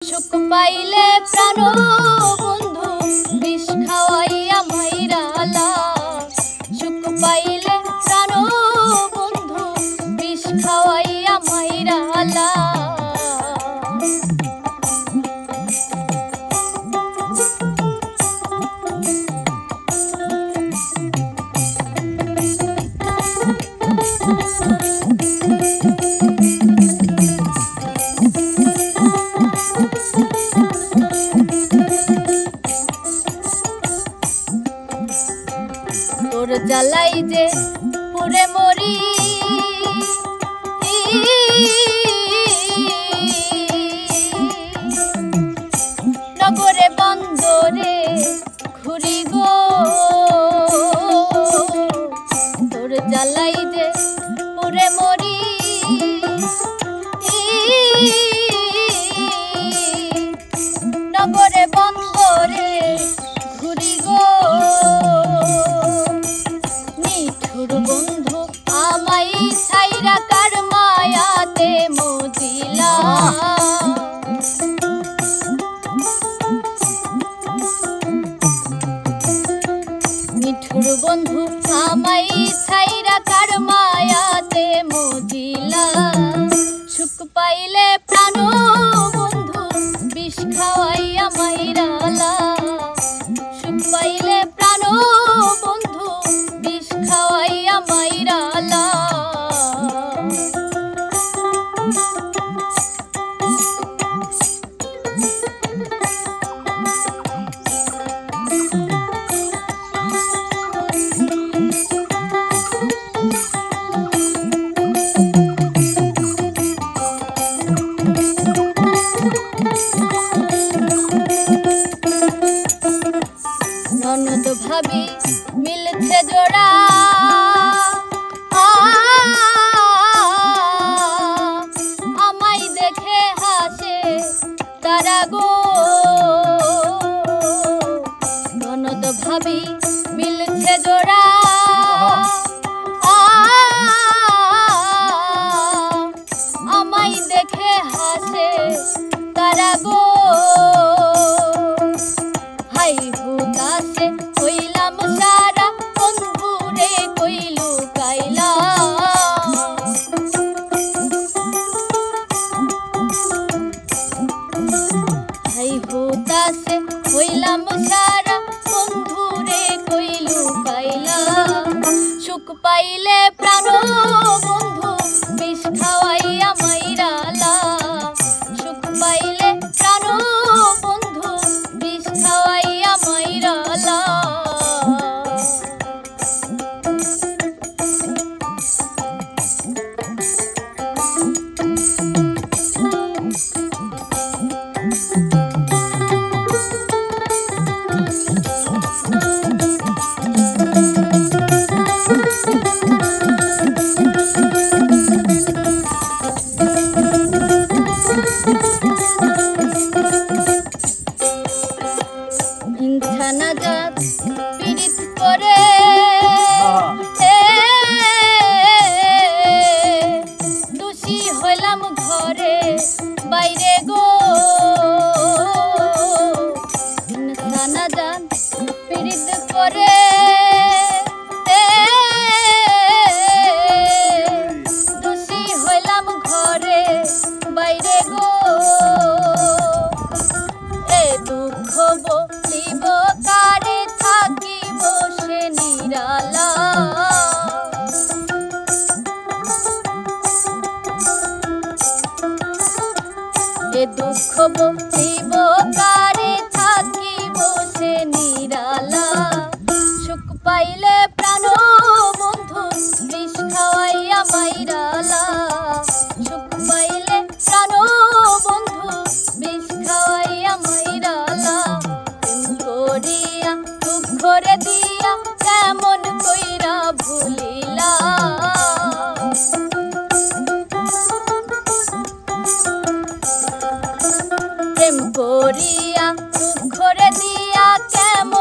सुख पाइले प्राण बंधु विष खावाइया माइराला। सुख पाइले प्राण बंधु विष खावाइया माइराला। तोर জ্বালাই যে পুরে মরি নগরে বন্দরে ঘুরি গো। তোর জ্বালাই যে পুরে মরি নগরে বন্দরে ঘুরি গো। বন্ধু আমাই ছাইরা কার মায়াতে মজিলা। মিঠুর বন্ধু আমাই ছাইরা কার মায়াতে মজিলা। সুখ পাইলে প্রাণ বন্ধু বিষ খাওয়াইয়া মাইরালা। সুখ পাইলে প্রাণ বন্ধু বিষ খাওয়াইয়া মাইরালা। ননদ ভাবি মিলছে জোড়া আমায় দেখে হাসে তারা গো। ননদ ভাবি মিলছে জোড়া আমায় দেখে হাসে তারা গো। হাই হুদাসে হইলাম সারা বন্ধুরে কইলু কাইলা। হাই হুদাসে হইলাম সারা বন্ধুরে কইলু কাইলা। সুখ পাইলে প্রাণ বন্ধু বিষ খাওয়াইয়া মাইরালা। সুখ পাইলে প্রাণ বন্ধু বিষ খাওয়াইয়া মাইরালা। ইনসানা জাত পীড়িত করে দোষী হইলাম ঘরে বাইরে গো। ইনসানা জাত পীড়িত করে দোষী হইলাম ঘরে বাইরে গো। এ দুঃখ বলিব কারে থাকিব সে নিরালা। এ দুঃখ বলিব কারে থাকিব সে নিরালা। সুখ পাইলে প্রাণ বন্ধু বিষ খাওয়াইয়া মাইরালা। সুখ পাইলে প্রাণ বন্ধু বিষ খাওয়াইয়া মাইরালা। করিয়া দুঃখ করে দিয়া কেমন কইরা ভুলিলা। প্রেম করিয়া দুঃখ করে দিয়া কেমন